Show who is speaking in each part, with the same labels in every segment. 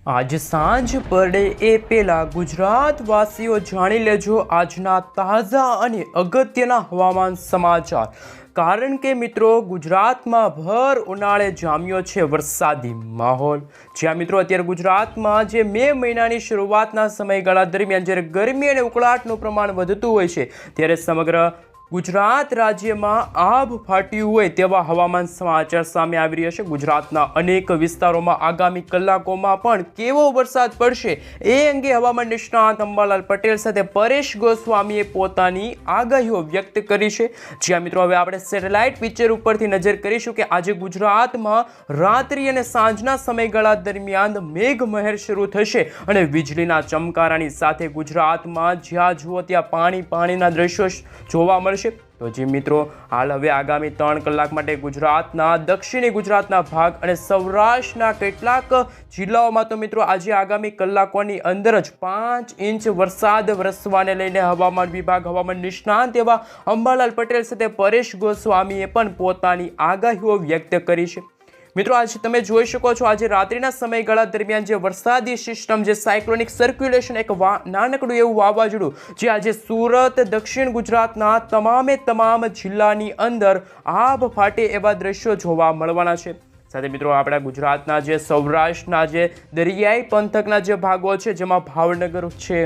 Speaker 1: આજ સાંજ પડે એ પહેલા ગુજરાતવાસીઓ જાણી લેજો આજના તાજા અને અગત્યના હવામાન સમાચાર. કારણ કે મિત્રો ગુજરાતમાં ભર ઉનાળે જામ્યો છે વરસાદી માહોલ. જ્યાં મિત્રો અત્યારે ગુજરાતમાં જે મે મહિનાની શરૂઆતના સમયગાળા દરમિયાન જ્યારે ગરમી અને ઉકળાટનું પ્રમાણ વધતું હોય છે ત્યારે સમગ્ર ગુજરાત રાજ્યમાં આભ ફાટ્યું હોય તેવા હવામાન સમાચાર સામે આવી રહ્યા છે. ગુજરાતના અનેક વિસ્તારોમાં આગામી કલાકોમાં પણ કેવો વરસાદ પડશે એ અંગે હવામાન નિષ્ણાત અંબાલાલ પટેલ સાથે પરેશ ગોસ્વામીએ પોતાની આગાહીઓ વ્યક્ત કરી છે. જ્યાં મિત્રો હવે આપણે સેટેલાઇટ પિક્ચર ઉપરથી નજર કરીશું કે આજે ગુજરાતમાં રાત્રિ અને સાંજના સમયગાળા દરમિયાન મેઘમહેર શરૂ થશે અને વીજળીના ચમકારાની સાથે ગુજરાતમાં જ્યાં જુઓ ત્યાં પાણીના દ્રશ્યો જોવા મળશે. તો જી મિત્રો, હાલ હવે આગામી 3 કલાક માટે ગુજરાતના દક્ષિણી ગુજરાતના ભાગ અને સૌરાષ્ટ્રના કેટલાક જિલ્લાઓમાં તો મિત્રો આજે આગામી કલાકોની અંદર જ 5 ઇંચ વરસાદ વરસવાને લઈને હવામાન વિભાગ હવામાન નિષ્ણાંત એવા અંબાલાલ પટેલ સાથે પરેશ ગોસ્વામીએ પણ પોતાની આગાહીઓ વ્યક્ત કરી છે. મિત્રો, આજે તમે જોઈ શકો છો આજે રાત્રિના સમયગાળા દરમિયાન જે વરસાદી સિસ્ટમ જે સાયક્લોનિક સર્ક્યુલેશન એક નાનકડું એવું વાવાઝોડું જે આજે સુરત દક્ષિણ ગુજરાતના તમામ જિલ્લાની અંદર આભ ફાટે એવા દ્રશ્યો જોવા મળવાના છે. સાથે મિત્રો આપણા ગુજરાતના જે સૌરાષ્ટ્રના જે દરિયાઈ પંથકના જે ભાગો છે જેમાં ભાવનગર છે,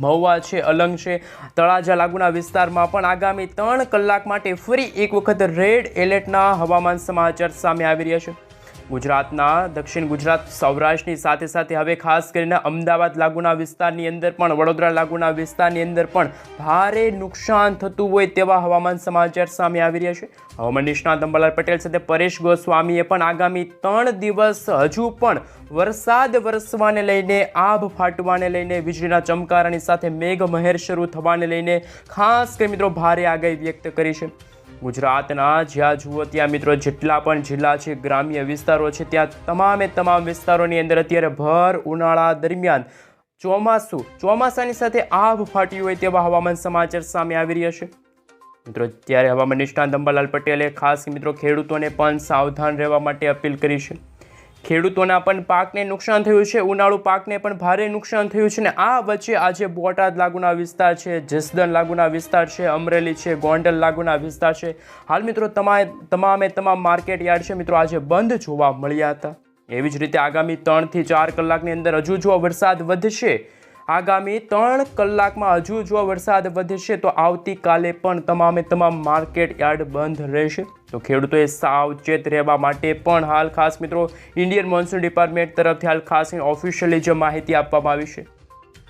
Speaker 1: મહુવા છે, અલંગ છે, તળાજા લાગુના વિસ્તારમાં પણ આગામી 3 કલાક માટે ફરી એક વખત રેડ એલર્ટના હવામાન સમાચાર સામે આવી રહ્યા છે. ગુજરાતના દક્ષિણ ગુજરાત સૌરાષ્ટ્રની સાથે હવે ખાસ કરીને અમદાવાદ લાગુના વિસ્તારની અંદર પણ વડોદરા લાગુના વિસ્તારની અંદર પણ ભારે નુકસાન થતું હોય તેવા હવામાન સમાચાર સામે આવી રહ્યા છે. હવામાન નિષ્ણાત અંબાલાલ પટેલ સાથે પરેશ ગોસ્વામીએ પણ આગામી 3 દિવસ હજુ પણ વરસાદ વરસવાને લઈને આભ ફાટવાને લઈને વીજળીના ચમકારાની સાથે મેઘમહેર શરૂ થવાને લઈને ખાસ કરી મિત્રો ભારે આગાહી વ્યક્ત કરી છે. ગુજરાતના જ્યાં જુઓ ત્યાં મિત્રો જેટલા પણ જિલ્લા છે, ગ્રામ્ય વિસ્તારો છે, ત્યાં તમામ વિસ્તારોની અંદર અત્યારે ભર ઉનાળા દરમિયાન ચોમાસાની સાથે આભ ફાટ્યું હોય તેવા હવામાન સમાચાર સામે આવી રહ્યા છે. મિત્રો, ત્યારે હવામાન નિષ્ણાત અંબાલાલ પટેલે ખાસ મિત્રો ખેડૂતોને પણ સાવધાન રહેવા માટે અપીલ કરી છે. ખેડૂતોના પણ પાકને નુકસાન થયું છે, ઉનાળુ પાકને પણ ભારે નુકસાન થયું છે. ને આ વચ્ચે આજે બોટાદ લાગુના વિસ્તાર છે, જસદણ લાગુના વિસ્તાર છે, અમરેલી છે, ગોંડલ લાગુના વિસ્તાર છે, હાલ મિત્રો તમામ માર્કેટ યાર્ડ છે મિત્રો આજે બંધ જોવા મળ્યા હતા. એવી જ રીતે આગામી 3 થી 4 કલાકની અંદર હજુ જો વરસાદ વધશે, આગામી 3 કલાકમાં હજુ જો વરસાદ વધશે તો આવતીકાલે પણ તમામ માર્કેટ યાર્ડ બંધ રહેશે. તો ખેડૂતોએ સાવચેત રહેવા માટે પણ હાલ ખાસ મિત્રો ઇન્ડિયન મોન્સૂન ડિપાર્ટમેન્ટ તરફથી હાલ ખાસ ઓફિશિયલી જે માહિતી આપવામાં આવી છે.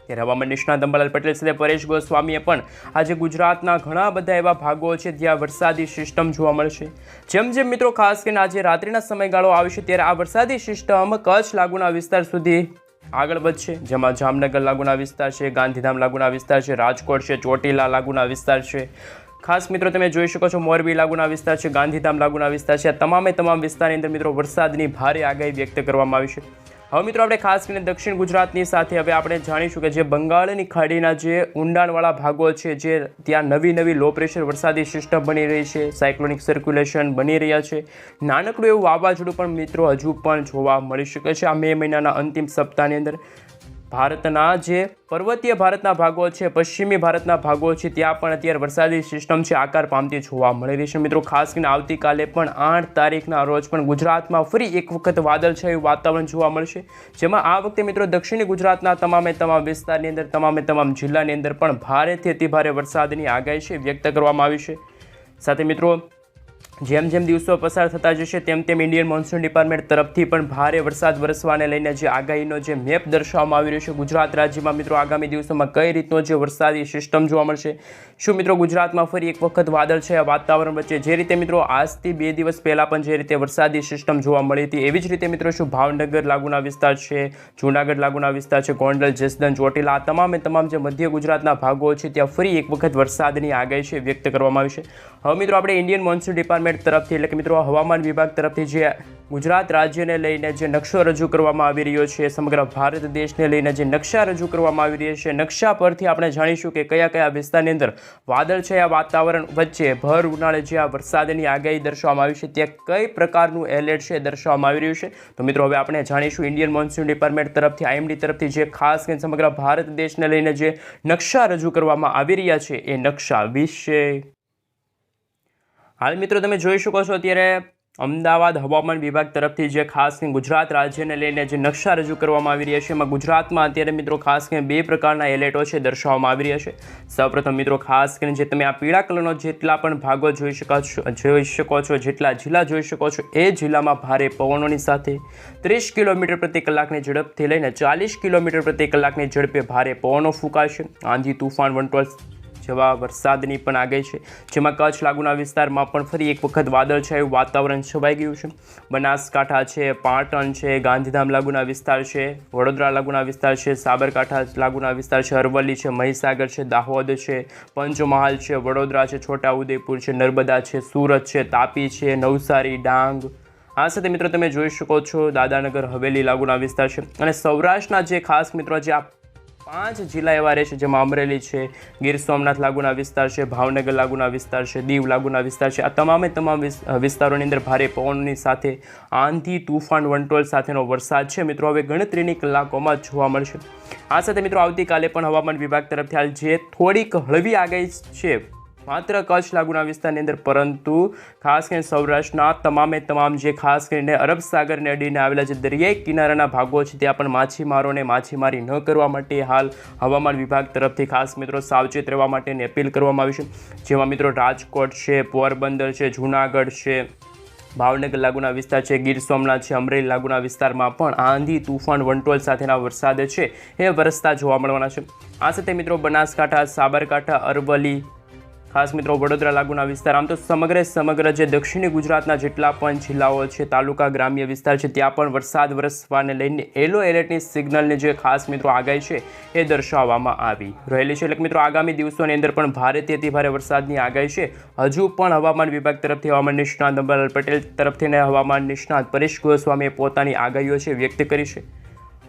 Speaker 1: ત્યારે હવામાન નિષ્ણાત અંબાલાલ પટેલ સાથે પરેશ ગોસ્વામીએ પણ આજે ગુજરાતના ઘણા બધા એવા ભાગો છે જ્યાં વરસાદી સિસ્ટમ જોવા મળશે. જેમ મિત્રો ખાસ કરીને આજે રાત્રિના સમયગાળો આવશે ત્યારે આ વરસાદી સિસ્ટમ કચ્છ લાગુના વિસ્તાર સુધી આગળ વધશે, જેમાં જામનગર લાગુના વિસ્તાર છે, ગાંધીધામ લાગુના વિસ્તાર છે, રાજકોટ છે, ચોટીલા લાગુના વિસ્તાર છે, ખાસ મિત્રો તમે જોઈ શકો છો મોરબી લાગુના વિસ્તાર છે, ગાંધીધામ લાગુના વિસ્તાર છે. આ તમામ વિસ્તારની અંદર મિત્રો વરસાદની ભારે આગાહી વ્યક્ત કરવામાં આવી છે. હવે મિત્રો આપણે ખાસ કરીને દક્ષિણ ગુજરાતની સાથે હવે આપણે જાણીશું કે જે બંગાળની ખાડીના જે ઊંડાણવાળા ભાગો છે, જે ત્યાં નવી લો પ્રેશર વરસાદી સિસ્ટમ બની રહી છે, સાયક્લોનિક સર્ક્યુલેશન બની રહ્યા છે, નાનકડું એવું વાવાઝોડું પણ મિત્રો હજુ પણ જોવા મળી શકે છે. આ મે મહિનાના અંતિમ સપ્તાહની અંદર ભારતના જે પર્વતીય ભારતના ભાગો છે, પશ્ચિમી ભારતના ભાગો છે, ત્યાં પણ અત્યારે વરસાદી સિસ્ટમ છે આકાર પામતી જોવા મળી રહી છે. મિત્રો ખાસ કરીને આવતીકાલે પણ 8 તારીખના રોજ પણ ગુજરાતમાં ફરી એક વખત વાદળછાયું વાતાવરણ જોવા મળશે, જેમાં આ વખતે મિત્રો દક્ષિણી ગુજરાતના તમામ વિસ્તારની અંદર તમામ જિલ્લાની અંદર પણ ભારેથી અતિભારે વરસાદની આગાહી છે વ્યક્ત કરવામાં આવી છે. સાથે મિત્રો જેમ દિવસો પસાર થતા જશે તેમ ઇન્ડિયન મોન્સૂન ડિપાર્ટમેન્ટ તરફથી પણ ભારે વરસાદ વરસવાને લઈને જે આગાહીનો જે મેપ દર્શાવવામાં આવી રહ્યો છે ગુજરાત રાજ્યમાં મિત્રો આગામી દિવસોમાં કઈ રીતનો જે વરસાદી સિસ્ટમ જોવા મળશે, શું મિત્રો ગુજરાતમાં ફરી એક વખત વાદળછાયા વાતાવરણ વચ્ચે જે રીતે મિત્રો આજથી 2 દિવસ પહેલાં પણ જે રીતે વરસાદી સિસ્ટમ જોવા મળી હતી એવી જ રીતે મિત્રો શું ભાવનગર લાગુના વિસ્તાર છે, જૂનાગઢ લાગુના વિસ્તાર છે, ગોંડલ, જસદણ, ચોટીલા તમામ જે મધ્ય ગુજરાતના ભાગો છે ત્યાં ફરી એક વખત વરસાદની આગાહી છે વ્યક્ત કરવામાં આવી છે. હવે મિત્રો આપણે ઇન્ડિયન મોન્સૂન ડિપાર્ટમેન્ટ ડિપાર્ટમેન્ટ તરફથી એટલે કે મિત્રો હવામાન વિભાગ તરફથી જે ગુજરાત રાજ્યને લઈને જે નકશો રજૂ કરવામાં આવી રહ્યો છે, સમગ્ર ભારત દેશને લઈને જે નકશા રજૂ કરવામાં આવી રહ્યા છે, નકશા પરથી આપણે જાણીશું કે કયા કયા વિસ્તારની અંદર વાદળછાયા વાતાવરણ વચ્ચે ભર ઉનાળે જે આ વરસાદની આગાહી દર્શાવવામાં આવી છે ત્યાં કઈ પ્રકારનું એલર્ટ છે દર્શાવવામાં આવી રહ્યું છે. તો મિત્રો હવે આપણે જાણીશું ઇન્ડિયન મોન્સૂન ડિપાર્ટમેન્ટ તરફથી IMD તરફથી જે ખાસ કરીને સમગ્ર ભારત દેશને લઈને જે નકશા રજૂ કરવામાં આવી રહ્યા છે એ નકશા વિશે. હાલ મિત્રો તમે જોઈ શકો છો અત્યારે અમદાવાદ હવામાન વિભાગ તરફથી જે ખાસ કરીને ગુજરાત રાજ્યને લઈને જે નકશા રજૂ કરવામાં આવી રહ્યા છે એમાં ગુજરાતમાં અત્યારે મિત્રો ખાસ કરીને 2 પ્રકારના એલર્ટો છે દર્શાવવામાં આવી રહ્યા છે. સૌપ્રથમ મિત્રો ખાસ કરીને જે તમે આ પીળા કલરનો જેટલા પણ ભાગો જોઈ શકો છો જેટલા જિલ્લા જોઈ શકો છો એ જિલ્લામાં ભારે પવનોની સાથે 30 કિલોમીટર પ્રતિ કલાકની ઝડપથી લઈને 40 કિલોમીટર પ્રતિ કલાકની ઝડપે ભારે પવનો ફૂંકાશે. આંધી તુફાન વંટોળ જેવા વરસાદની પણ આગાહી છે, જેમાં કચ્છ લાગુના વિસ્તારમાં પણ ફરી એક વખત વાદળછાયું વાતાવરણ છવાઈ ગયું છે. બનાસકાંઠા છે, પાટણ છે, ગાંધીધામ લાગુના વિસ્તાર છે, વડોદરા લાગુના વિસ્તાર છે, સાબરકાંઠા લાગુના વિસ્તાર છે, અરવલ્લી છે, મહીસાગર છે, દાહોદ છે, પંચમહાલ છે, વડોદરા છે, છોટાઉદેપુર છે, નર્મદા છે, સુરત છે, તાપી છે, નવસારી, ડાંગ. આ સાથે મિત્રો તમે જોઈ શકો છો દાદરાનગર હવેલી લાગુના વિસ્તાર છે અને સૌરાષ્ટ્રના જે ખાસ મિત્રો જે આ 5 જિલ્લા એવા રહે છે જેમાં અમરેલી છે, ગીર સોમનાથ લાગુના વિસ્તાર છે, ભાવનગર લાગુના વિસ્તાર છે, દીવ લાગુના વિસ્તાર છે. આ તમામ વિસ્તારોની અંદર ભારે પવનની સાથે આંધી તુફાન વંટોળ સાથેનો વરસાદ છે મિત્રો હવે ગણતરીની કલાકોમાં જોવા મળશે. આ સાથે મિત્રો આવતીકાલે પણ હવામાન વિભાગ તરફથી હાલ જે થોડીક હળવી આગાહી છે માત્ર કચ્છ લાગુના વિસ્તારની અંદર, પરંતુ ખાસ કરીને સૌરાષ્ટ્રના તમામ જે ખાસ કરીને અરબ સાગરને અડીને આવેલા જે દરિયાઈ કિનારાના ભાગો છે ત્યાં પણ માછીમારોને માછીમારી ન કરવા માટે હાલ હવામાન વિભાગ તરફથી ખાસ મિત્રો સાવચેત રહેવા માટેની અપીલ કરવામાં આવી છે. જેમાં મિત્રો રાજકોટ છે, પોરબંદર છે, જૂનાગઢ છે, ભાવનગર લાગુના વિસ્તાર છે, ગીર સોમનાથ છે, અમરેલી લાગુના વિસ્તારમાં પણ આંધી તુફાન વંટોળ સાથેના વરસાદ છે એ વરસતા જોવા મળવાના છે. આ સાથે મિત્રો બનાસકાંઠા, સાબરકાંઠા, અરવલ્લી, ખાસ મિત્રો વડોદરા લાગુના વિસ્તાર, આમ તો સમગ્ર જે દક્ષિણી ગુજરાતના જેટલા પણ જિલ્લાઓ છે, તાલુકા, ગ્રામ્ય વિસ્તાર છે ત્યાં પણ વરસાદ વરસવાને લઈને યલો એલર્ટની સિગ્નલની જે ખાસ મિત્રો આગાહી છે એ દર્શાવવામાં આવી રહેલી છે. એટલે મિત્રો આગામી દિવસોની અંદર પણ ભારેથી અતિ ભારે વરસાદની આગાહી છે હજુ પણ હવામાન વિભાગ તરફથી હવામાન નિષ્ણાત અંબાલાલ પટેલ તરફથી હવામાન નિષ્ણાત પરેશ ગોસ્વામીએ પોતાની આગાહીઓ છે વ્યક્ત કરી છે.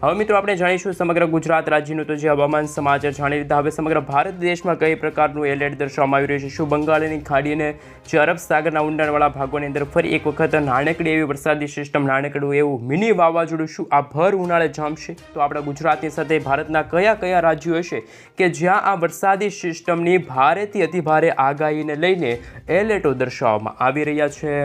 Speaker 1: હવે મિત્રો આપણે જાણીશું સમગ્ર ગુજરાત રાજ્યનું તો જે હવામાન સમાચાર જાણી લીધા. હવે સમગ્ર ભારત દેશમાં કઈ પ્રકારનું એલર્ટ દર્શાવવામાં આવી રહ્યું છે, શું બંગાળની ખાડીને જે અરબ સાગરના ઊંડાણવાળા ભાગોની અંદર ફરી એક વખત નાનકડી એવી વરસાદી સિસ્ટમ, નાનકડું એવું મિની વાવાઝોડું શું આ ભર ઉનાળે જામશે? તો આપણા ગુજરાતની સાથે ભારતના કયા રાજ્યો હશે કે જ્યાં આ વરસાદી સિસ્ટમની ભારેથી અતિ ભારે આગાહીને લઈને એલર્ટો દર્શાવવામાં આવી રહ્યા છે.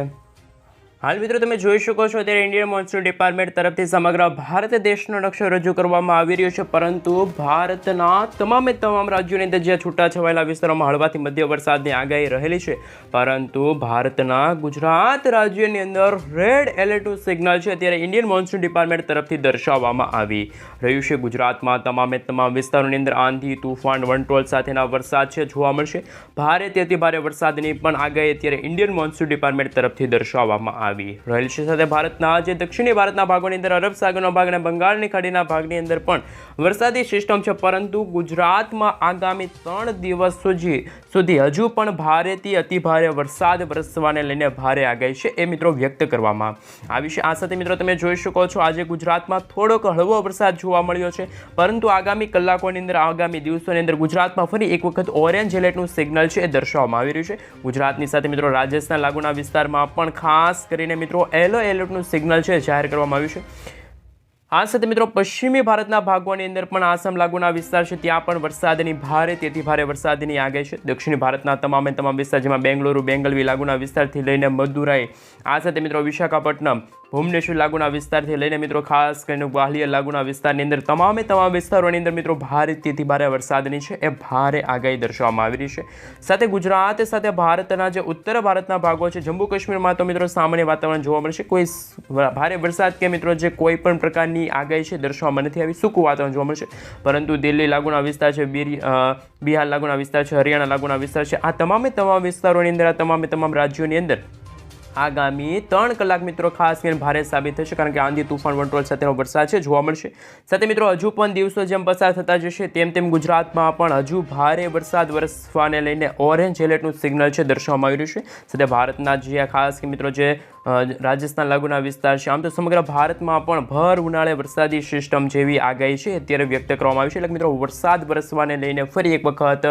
Speaker 1: હાલ મિત્રો તમે જોઈ શકો છો અત્યારે ઇન્ડિયન મોન્સૂન ડિપાર્ટમેન્ટ તરફથી સમગ્ર ભારત દેશનો નકશો રજૂ કરવામાં આવી રહ્યો છે, પરંતુ ભારતના તમામ રાજ્યોની અંદર જે છૂટાછવાયેલા વિસ્તારોમાં હળવાથી મધ્ય વરસાદની આગાહી રહેલી છે, પરંતુ ભારતના ગુજરાત રાજ્યની અંદર રેડ એલર્ટનું સિગ્નલ છે અત્યારે ઇન્ડિયન મોન્સૂન ડિપાર્ટમેન્ટ તરફથી દર્શાવવામાં આવી રહ્યું છે. ગુજરાતમાં તમામ વિસ્તારોની અંદર આંધી તુફાન વંટોળ સાથેના વરસાદ છે જોવા મળશે. ભારેથી અતિ ભારે વરસાદની પણ આગાહી અત્યારે ઇન્ડિયન મોન્સૂન ડિપાર્ટમેન્ટ તરફથી દર્શાવવામાં આવી રહેલ છે. સાથે ભારતના જે દક્ષિણી ભારતના ભાગોની અંદર અરબ સાગરનો ભાગ અને બંગાળની ખાડીના ભાગની અંદર પણ વરસાદી સિસ્ટમ છે, પરંતુ ગુજરાતમાં આગામી 3 દિવસ સુધી હજુ પણ ભારેથી અતિ ભારે વરસાદ વરસવાને લઈને ભારે આગાહી છે એ મિત્રો વ્યક્ત કરવામાં આવી છે. આ સાથે મિત્રો તમે જોઈ શકો છો આજે ગુજરાતમાં થોડોક હળવો વરસાદ જોવા મળ્યો છે, પરંતુ આગામી કલાકોની અંદર, આગામી દિવસોની અંદર ગુજરાતમાં ફરી એક વખત ઓરેન્જ એલર્ટનું સિગ્નલ છે એ દર્શાવવામાં આવી રહ્યું છે. ગુજરાતની સાથે મિત્રો રાજસ્થાન લાગુના વિસ્તારમાં પણ ખાસ કરીને મિત્રો યલો એલર્ટનું સિગ્નલ છે જાહેર કરવામાં આવ્યું છે. આ સાથે મિત્રો પશ્ચિમી ભારતના ભાગોની અંદર પણ આસામ લાગુના વિસ્તાર છે ત્યાં પણ વરસાદની ભારેથી ભારે વરસાદની આગાહી છે. દક્ષિણ ભારતના તમામ વિસ્તાર જેમાં બેંગલુરુ, બેંગલવી લાગુના વિસ્તારથી લઈને મદુરાઈ, આ સાથે મિત્રો વિશાખાપટ્ટનમ, ભુવનેશ્વર લાગુના વિસ્તારથી લઈને મિત્રો ખાસ કરીને ગ્વાલિયર લાગુના વિસ્તારની અંદર તમામ વિસ્તારોની અંદર મિત્રો ભારેથી ભારે વરસાદની છે એ ભારે આગાહી દર્શાવવામાં આવી રહી છે. સાથે ગુજરાત સાથે ભારતના જે ઉત્તર ભારતના ભાગો છે, જમ્મુ કાશ્મીરમાં તો મિત્રો સામાન્ય વાતાવરણ જોવા મળશે. કોઈ ભારે વરસાદ કે મિત્રો જે કોઈ પણ પ્રકારની આગાહી છે દર્શાવવામાં નથી આવી, સૂકું વાતાવરણ જોવા મળશે. પરંતુ દિલ્હી લાગુના વિસ્તાર છે, બિહાર લાગુના વિસ્તાર છે, હરિયાણા લાગુના વિસ્તાર છે, આ તમામ વિસ્તારોની અંદર, આ તમામ રાજ્યોની અંદર આગામી 3 કલાક મિત્રો ખાસ કરીને ભારે સાબિત થશે, કારણ કે આંધી તુફાન વંટોળ સાથેનો વરસાદ છે જોવા મળશે. સાથે મિત્રો હજુ પણ દિવસો જેમ પસાર થતા જશે તેમ ગુજરાતમાં પણ હજુ ભારે વરસાદ વરસવાને લઈને ઓરેન્જ એલર્ટનું સિગ્નલ છે દર્શાવવામાં આવી રહ્યું છે. સાથે ભારતના જે ખાસ મિત્રો જે રાજસ્થાન લાગુના વિસ્તાર છે, આમ તો સમગ્ર ભારતમાં પણ ભર ઉનાળે વરસાદી સિસ્ટમ જેવી આગાહી છે અત્યારે વ્યક્ત કરવામાં આવી છે. એટલે મિત્રો વરસાદ વરસવાને લઈને ફરી એક વખત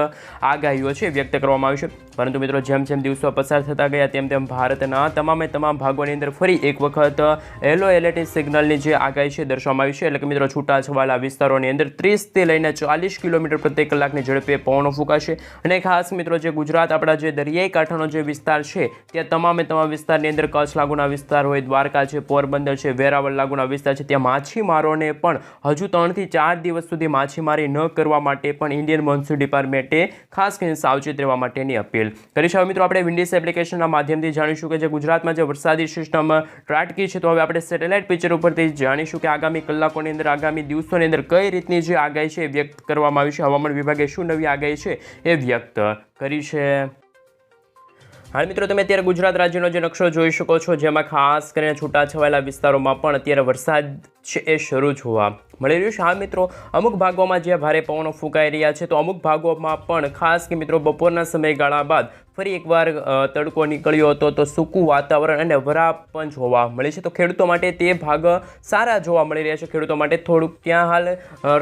Speaker 1: આગાહીઓ છે વ્યક્ત કરવામાં આવી છે. પરંતુ મિત્રો જેમ દિવસો પસાર થતા ગયા તેમ ભારતના તમામ ભાગોની અંદર ફરી એક વખત યલો એલર્ટ સિગ્નલની જે આગાહી છે દર્શાવવામાં આવી છે. એટલે કે મિત્રો છૂટાછવાયા વિસ્તારોની અંદર 30 થી લઈને 40 કિલોમીટર પ્રતિ કલાકની ઝડપે પવનો ફૂંકાશે. અને ખાસ મિત્રો જે ગુજરાત આપણા જે દરિયાઈ કાંઠાનો જે વિસ્તાર છે ત્યાં તમામ વિસ્તારની અંદર કચ્છ લાગુના વિસ્તાર હોય, દ્વારકા છે, પોરબંદર છે, વેરાવળ લાગુના વિસ્તાર છે, ત્યાં માછીમારોને પણ હજુ 3 થી 4 દિવસ સુધી માછીમારી ન કરવા માટે પણ ઇન્ડિયન મોન્સૂન ડિપાર્ટમેન્ટે ખાસ કરીને સાવચેત રહેવા માટેની અપીલ કરી છે. હવે મિત્રો આપણે વિન્ડીઝ એપ્લિકેશનના માધ્યમથી જાણીશું કે જે ગુજરાતમાં જે વરસાદી સિસ્ટમ ત્રાટકી છે, તો હવે આપણે સેટેલાઇટ પિક્ચર ઉપરથી જાણીશું કે આગામી કલાકોની અંદર આગામી દિવસોની અંદર કઈ રીતની જે આગાહી છે વ્યક્ત કરવામાં આવી છે. હવામાન વિભાગે શું નવી આગાહી છે એ વ્યક્ત કરી છે. હાલ મિત્રો તમે અત્યારે ગુજરાત રાજ્યનો જે નકશો જોઈ શકો છો, જેમાં ખાસ કરીને છૂટાછવાયેલા વિસ્તારોમાં પણ અત્યારે વરસાદ છે એ શરૂ જોવા મળી રહ્યું છે. હા મિત્રો અમુક ભાગોમાં જે ભારે પવનો ફૂંકાઈ રહ્યા છે, તો અમુક ભાગોમાં પણ ખાસ કે મિત્રો બપોરના સમયગાળા બાદ ફરી એકવાર તડકો નીકળ્યો હતો, તો સૂકું વાતાવરણ અને વરાપ પણ જોવા મળી છે. તો ખેડૂતો માટે તે ભાગ સારા જોવા મળી રહ્યા છે. ખેડૂતો માટે થોડુંક ત્યાં હાલ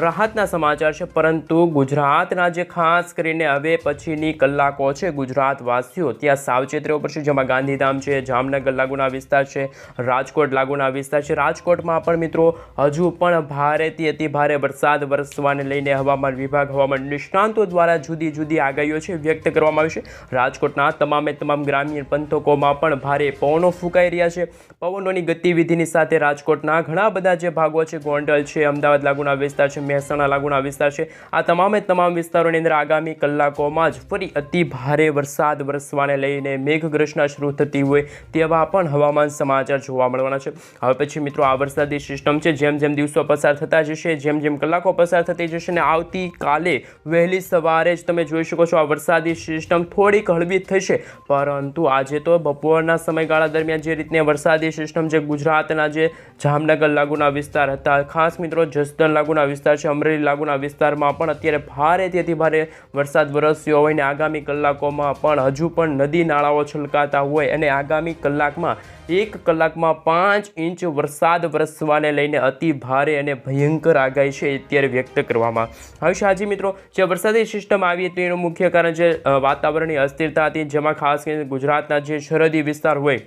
Speaker 1: રાહતના સમાચાર છે, પરંતુ ગુજરાતના જે ખાસ કરીને હવે પછીની કલાકો છે ગુજરાતવાસીઓ ત્યાં સાવચેત રહેવું પડશે. જેમાં ગાંધીધામ છે, જામનગર લાગુના વિસ્તાર છે, રાજકોટ લાગુના વિસ્તાર છે. રાજકોટમાં પણ મિત્રો હજુ પણ ભારેથી અતિ ભારે વરસાદ વરસવાને લઈને હવામાન વિભાગ, હવામાન નિષ્ણાંતો દ્વારા જુદી આગાહીઓ છે વ્યક્ત કરવામાં આવી છે. રાજકોટના તમામ ગ્રામીણ પંથકોમાં પણ ભારે પવનો ફૂંકાઈ રહ્યા છે. પવનોની ગતિવિધિની સાથે રાજકોટના ઘણા બધા જે ભાગો છે, ગોંડલ છે, અમદાવાદ લાગુના વિસ્તાર છે, મહેસાણા લાગુના વિસ્તાર છે, આ તમામ વિસ્તારોની અંદર આગામી કલાકોમાં જ ફરી અતિ ભારે વરસાદ વરસવાને લઈને મેઘગર્જના શરૂ થતી હોય તેવા પણ હવામાન સમાચાર જોવા મળવાના છે. હવે પછી મિત્રો આ વરસાદી સિસ્ટમ છે જેમ દિવસો પસાર થતા જશે, જેમ કલાકો પસાર થતી જશે, ને આવતીકાલે વહેલી સવારે જ તમે જોઈ શકો છો આ વરસાદી સિસ્ટમ થોડીક હળવી થશે. પરંતુ આજે તો બપોરના સમયગાળા દરમિયાન જે રીતની વરસાદી સિસ્ટમ જે ગુજરાતના જે જામનગર લાગુના વિસ્તાર હતા, ખાસ મિત્રો જસદણ લાગુના વિસ્તાર છે, અમરેલી લાગુના વિસ્તારમાં પણ અત્યારે ભારેથી અતિ ભારે વરસાદ વરસ્યો હોય, ને આગામી કલાકોમાં પણ હજુ પણ નદી નાળાઓ છલકાતા હોય, અને આગામી કલાકમાં 1 કલાકમાં 5 ઇંચ વરસાદ વરસવાને લઈને અતિ ભારે અને ભયંકર આગાહી છે અત્યારે વ્યક્ત કરવામાં આવી છે. હાજી મિત્રો જે વરસાદી સિસ્ટમ આવી હતી એનું મુખ્ય કારણ જે વાતાવરણની અસ્થિરતા હતી, જેમાં ખાસ કરીને ગુજરાતના જે સરહદી વિસ્તાર હોય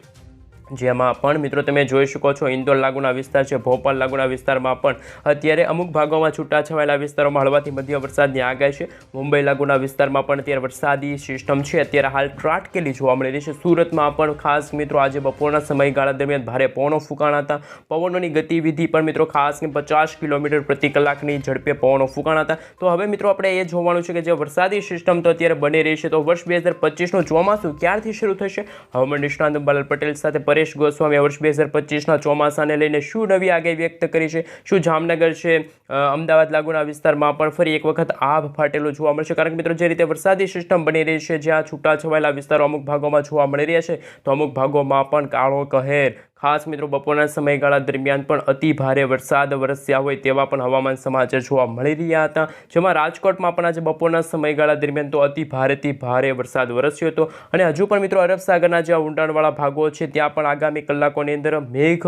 Speaker 1: જેમાં પણ મિત્રો તમે જોઈ શકો છો ઇન્દોર લાગુના વિસ્તાર છે, ભોપાલ લાગુના વિસ્તારમાં પણ અત્યારે અમુક ભાગોમાં છૂટાછવાયેલા વિસ્તારોમાં હળવાથી મધ્યમ વરસાદની આગાહી છે. મુંબઈ લાગુના વિસ્તારમાં પણ અત્યારે વરસાદી સિસ્ટમ છે અત્યારે હાલ ત્રાટકેલી જોવા મળી રહી છે. સુરતમાં પણ ખાસ મિત્રો આજે બપોરના સમયગાળા દરમિયાન ભારે પવનો ફૂંકાણા હતા. પવનોની ગતિવિધિ પણ મિત્રો ખાસ 50 કિલોમીટર પ્રતિ કલાકની ઝડપે પવનો ફૂંકાણા હતા. તો હવે મિત્રો આપણે એ જોવાનું છે કે જે વરસાદી સિસ્ટમ તો અત્યારે બની રહી છે, તો વર્ષ 2025નું ચોમાસું ક્યારથી શરૂ થશે? હવામાન નિષ્ણાત અંબાલાલ પટેલ સાથે પરેશ ગોસ્વામી વર્ષ 2025ના ચોમાસાને લઈને શું નવી આગાહી વ્યક્ત કરી છે? શું જામનગર છે, અમદાવાદ લાગુના વિસ્તારમાં પણ ફરી એક વખત આભ ફાટેલું જોવા મળશે? કારણ કે મિત્રો જે રીતે વરસાદી સિસ્ટમ બની રહી છે, જ્યાં છૂટાછવાયેલા વિસ્તારો અમુક ભાગોમાં જોવા મળી રહ્યા છે, તો અમુક ભાગોમાં પણ કાળો કહેર ખાસ મિત્રો બપોરના સમયગાળા દરમિયાન પણ અતિ ભારે વરસાદ વરસ્યા હોય તેવા પણ હવામાન સમાચાર જોવા મળી રહ્યા હતા. જેમાં રાજકોટમાં પણ આજે બપોરના સમયગાળા દરમિયાન તો અતિ ભારેથી ભારે વરસાદ વરસ્યો હતો. અને હજુ પણ મિત્રો અરબ સાગરના જે ઊંડાણવાળા ભાગો છે ત્યાં પણ આગામી કલાકોની અંદર મેઘ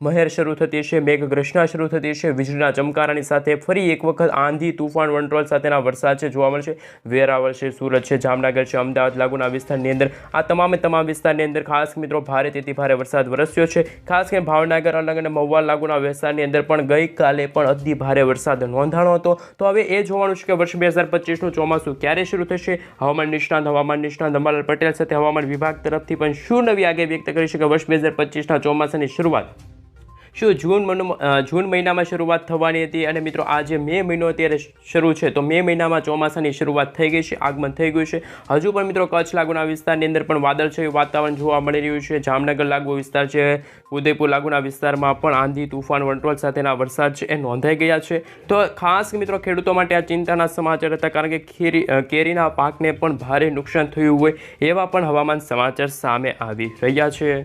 Speaker 1: મહેર શરૂ થતી છે, મેઘગર્જના શરૂ થતી છે, વીજળીના ચમકારાની સાથે ફરી એક વખત આંધી તુફાન વંટોળ સાથેના વરસાદ છે જોવા મળશે. વેરાવળ છે, સુરત છે, જામનગર છે, અમદાવાદ લાગુના વિસ્તારની અંદર આ તમામ વિસ્તારની અંદર ખાસ મિત્રો ભારેથી ભારે વરસાદ વરસ્યો છે. ખાસ કરીને ભાવનગર, અલગ અને મહુવા લાગુના વિસ્તારની અંદર પણ ગઈકાલે પણ અતિ ભારે વરસાદ નોંધાણો હતો. તો હવે એ જોવાનું છે કે વર્ષ 2025નું ચોમાસું ક્યારે શરૂ થશે? હવામાન નિષ્ણાંત અંબાલાલ પટેલ સાથે હવામાન વિભાગ તરફથી પણ શું નવી આગાહી વ્યક્ત કરી છે કે વર્ષ 2025ના ચોમાસાની શરૂઆત શું જૂન મહિનામાં શરૂઆત થવાની હતી? અને મિત્રો આજે મે મહિનો અત્યારે શરૂ છે, તો મે મહિનામાં ચોમાસાની શરૂઆત થઈ ગઈ છે, આગમન થઈ ગયું છે. હજુ પણ મિત્રો કચ્છ લાગુના વિસ્તારની અંદર પણ વાદળછાયું વાતાવરણ જોવા મળી રહ્યું છે. જામનગર લાગુ વિસ્તાર છે, ઉદયપુર લાગુના વિસ્તારમાં પણ આંધી તુફાન વંટોળ સાથેના વરસાદ છે એ નોંધાઈ ગયા છે. તો ખાસ મિત્રો ખેડૂતો માટે આ ચિંતાના સમાચાર હતા, કારણ કે કેરીના પાકને પણ ભારે નુકસાન થયું હોય એવા પણ હવામાન સમાચાર સામે આવી રહ્યા છે.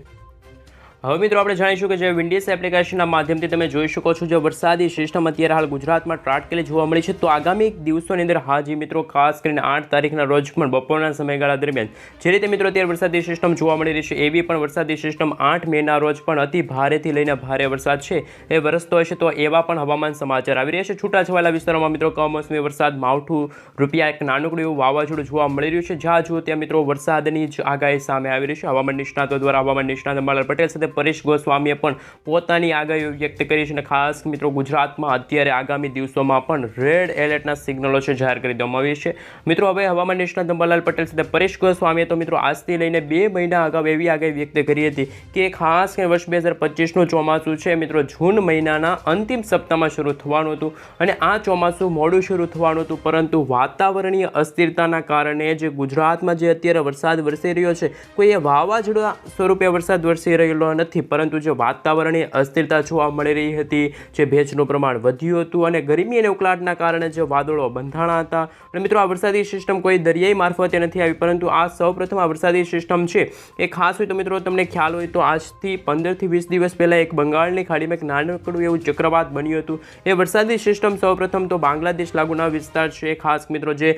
Speaker 1: હવે મિત્રો આપણે જાણીશું કે જે વિન્ડીઝ એપ્લિકેશનના માધ્યમથી તમે જોઈ શકો છો જે વરસાદી સિસ્ટમ અત્યારે હાલ ગુજરાતમાં ત્રાટકેલી જોવા મળી છે. તો આગામી દિવસોની અંદર હાજી મિત્રો ખાસ કરીને 8 તારીખના રોજ પણ બપોરના સમયગાળા દરમિયાન જે રીતે મિત્રો અત્યારે વરસાદી સિસ્ટમ જોવા મળી રહી છે એવી પણ વરસાદી સિસ્ટમ 8 મેના રોજ પણ અતિ ભારેથી લઈને ભારે વરસાદ છે એ વરસતો હશે. તો એવા પણ હવામાન સમાચાર આવી રહ્યા છે. છૂટાછવાયેલા વિસ્તારોમાં મિત્રો કમોસમી વરસાદ માવઠું રૂપિયા એક નાનકડું એવું વાવાઝોડું જોવા મળી રહ્યું છે. જ્યાં જુઓ ત્યાં મિત્રો વરસાદની જ આગાહી સામે આવી રહી છે. હવામાન નિષ્ણાતો દ્વારા હવામાન નિષ્ણાત અંબાલાલ પટેલ સાથે પરેશ ગોસ્વામીએ પણ પોતાની આગાહીઓ વ્યક્ત કરી છે અને ખાસ મિત્રો ગુજરાતમાં અત્યારે આગામી દિવસોમાં પણ રેડ એલર્ટના સિગ્નલો છે જાહેર કરી દેવામાં આવી છે. મિત્રો હવે હવામાન નિષ્ણાત અંબાલાલ પટેલ સાથે પરેશ ગોસ્વામીએ તો મિત્રો આજથી લઈને 2 મહિના અગાઉ એવી આગાહી વ્યક્ત કરી હતી કે ખાસ કરીને વર્ષ 2025નું ચોમાસું છે મિત્રો જૂન મહિનાના અંતિમ સપ્તાહમાં શરૂ થવાનું હતું અને આ ચોમાસું મોડું શરૂ થવાનું હતું, પરંતુ વાતાવરણીય અસ્થિરતાના કારણે જે ગુજરાતમાં જે અત્યારે વરસાદ વરસી રહ્યો છે કોઈ એ વાવાઝોડા સ્વરૂપે વરસાદ વરસી રહેલો નથી, પરંતુ જે વાતાવરણીય અસ્થિરતા જોવા મળી રહી હતી, જે ભેજનું પ્રમાણ વધ્યું હતું અને ગરમી અને ઉકળાટના કારણે જે વાદળો બંધાણા હતા. અને મિત્રો આ વરસાદી સિસ્ટમ કોઈ દરિયાઈ મારફતે નથી આવી, પરંતુ આ સૌપ્રથમ આ વરસાદી સિસ્ટમ છે એ ખાસ હોય તો મિત્રો તમને ખ્યાલ હોય તો આજથી 15 થી 20 દિવસ પહેલાં એક બંગાળની ખાડીમાં એક નાનકડું એવું ચક્રવાત બન્યું હતું. એ વરસાદી સિસ્ટમ સૌપ્રથમ તો બાંગ્લાદેશ લાગુના વિસ્તાર છે, ખાસ મિત્રો જે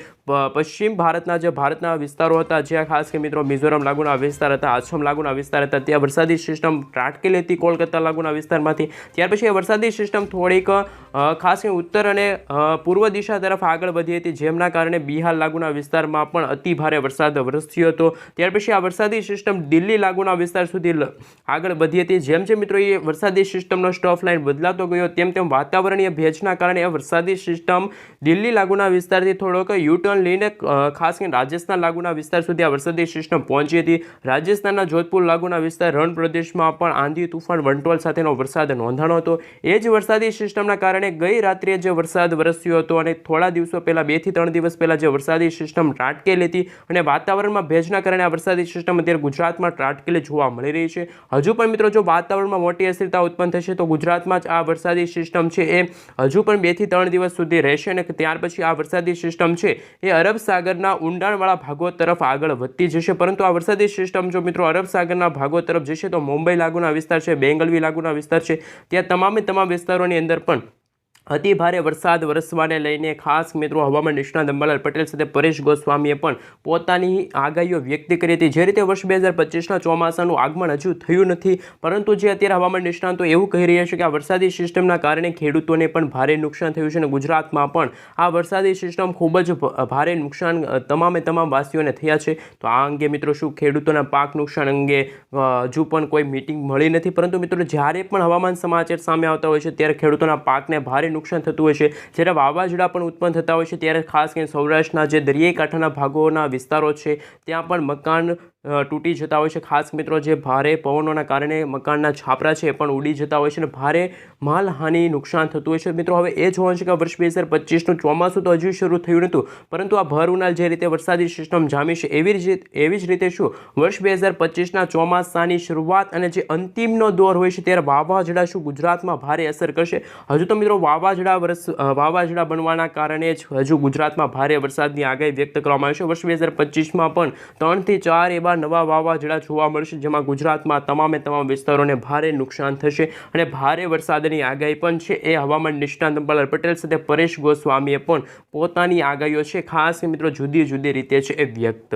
Speaker 1: પશ્ચિમ ભારતના વિસ્તારો હતા, જ્યાં ખાસ કે મિત્રો મિઝોરમ લાગુના વિસ્તાર હતા, આસામ લાગુના વિસ્તાર હતા, ત્યાં વરસાદી સિસ્ટમ ત્રાટકેલી હતી કોલકાતા લાગુના વિસ્તારમાંથી. ત્યાર પછી આ વરસાદી સિસ્ટમ થોડીક ખાસ કરીને ઉત્તર અને પૂર્વ દિશા તરફ આગળ વધી હતી, જેમના કારણે બિહાર લાગુના વિસ્તારમાં પણ અતિ ભારે વરસાદ વરસ્યો હતો. ત્યાર પછી આ વરસાદી સિસ્ટમ દિલ્હી લાગુના વિસ્તાર સુધી આગળ વધી હતી. જેમ જેમ મિત્રો એ વરસાદી સિસ્ટમનો સ્ટોફ લાઇન બદલાતો ગયો તેમ તેમ વાતાવરણીય ભેજના કારણે આ વરસાદી સિસ્ટમ દિલ્હી લાગુના વિસ્તારથી થોડોક યુટર્ન લઈને ખાસ કરીને રાજસ્થાન લાગુના વિસ્તાર સુધી આ વરસાદી સિસ્ટમ પહોંચી હતી. રાજસ્થાનના જોધપુર લાગુના વિસ્તાર રણ પ્રદેશમાં પણ આંધી તુફાન વંટોળ સાથેનો વરસાદ નોંધાણો હતો. એ જ વરસાદી સિસ્ટમના કારણે ગઈ રાત્રે જે વરસાદ વરસ્યો હતો અને થોડા દિવસો પહેલાં 2 થી 3 દિવસ પહેલાં જે વરસાદી સિસ્ટમ ત્રાટકેલી હતી અને વાતાવરણમાં ભેજના કારણે આ વરસાદી સિસ્ટમ અત્યારે ગુજરાતમાં ત્રાટકેલી જોવા મળી રહી છે. હજુ પણ મિત્રો જો વાતાવરણમાં મોટી અસ્થિરતા ઉત્પન્ન થશે તો ગુજરાતમાં જ આ વરસાદી સિસ્ટમ છે એ હજુ પણ 2 થી 3 દિવસ સુધી રહેશે અને ત્યાર પછી આ વરસાદી સિસ્ટમ છે એ અરબ સાગરના ઊંડાણવાળા ભાગો તરફ આગળ વધતી જશે. પરંતુ આ વરસાદી સિસ્ટમ જો મિત્રો અરબ સાગરના ભાગો તરફ જશે તો મુંબઈ લાગુના વિસ્તાર છે, બેંગલવી લાગુના વિસ્તાર છે, ત્યાં તમામ વિસ્તારોની અંદર પણ અતિ ભારે વરસાદ વરસવાને લઈને ખાસ મિત્રો હવામાન નિષ્ણાત અંબાલાલ પટેલ સાથે પરેશ ગોસ્વામીએ પણ પોતાની આગાહીઓ વ્યક્ત કરી હતી. જે રીતે વર્ષ 2025ના ચોમાસાનું આગમન હજુ થયું નથી, પરંતુ જે અત્યારે હવામાન નિષ્ણાતો એવું કહી રહ્યા છે કે આ વરસાદી સિસ્ટમના કારણે ખેડૂતોને પણ ભારે નુકસાન થયું છે અને ગુજરાતમાં પણ આ વરસાદી સિસ્ટમ ખૂબ જ ભારે નુકસાન તમામ વાસીઓને થયા છે. તો આ અંગે મિત્રો શું ખેડૂતોના પાક નુકસાન અંગે હજુ પણ કોઈ મીટિંગ મળી નથી, પરંતુ મિત્રો જ્યારે પણ હવામાન સમાચાર સામે આવતા હોય છે ત્યારે ખેડૂતોના પાકને ભારે નુકસાન થતું હોય છે. જ્યારે વાવાઝોડા પણ ઉત્પન્ન થતા હોય છે ત્યારે ખાસ કરીને સૌરાષ્ટ્રના જે દરિયાઈ કાંઠાના ભાગોના વિસ્તારો છે ત્યાં પણ મકાન તૂટી જતા હોય છે. ખાસ મિત્રો જે ભારે પવનોના કારણે મકાનના છાપરા છે એ પણ ઉડી જતા હોય છે અને ભારે માલહાનિ નુકસાન થતું હોય છે. મિત્રો હવે એ જોવાનું છે કે વર્ષ 2025નું ચોમાસું તો હજુ શરૂ થયું નહોતું, પરંતુ આ ભર ઉનાળ જે રીતે વરસાદી સિસ્ટમ જામી છે એવી જ રીતે શું વર્ષ 2025ના ચોમાસાની શરૂઆત અને જે અંતિમનો દોર હોય છે ત્યારે વાવાઝોડા શું ગુજરાતમાં ભારે અસર કરશે? હજુ તો મિત્રો વાવાઝોડા બનવાના કારણે જ હજુ ગુજરાતમાં ભારે વરસાદની આગાહી વ્યક્ત કરવામાં આવી છે. વર્ષ 2025માં પણ 3 થી 4 એવા નવા વાવાઝોડા જોવા મળશે, જેમાં ગુજરાતમાં તમામ વિસ્તારોને ભારે નુકસાન થશે અને ભારે વરસાદની આગાહી પણ છે એ હવામાન નિષ્ણાત અંબાલાલ પટેલ સાથે પરેશ ગોસ્વામીએ પણ પોતાની આગાહીઓ છે ખાસ મિત્રો જુદી રીતે છે એ વ્યક્ત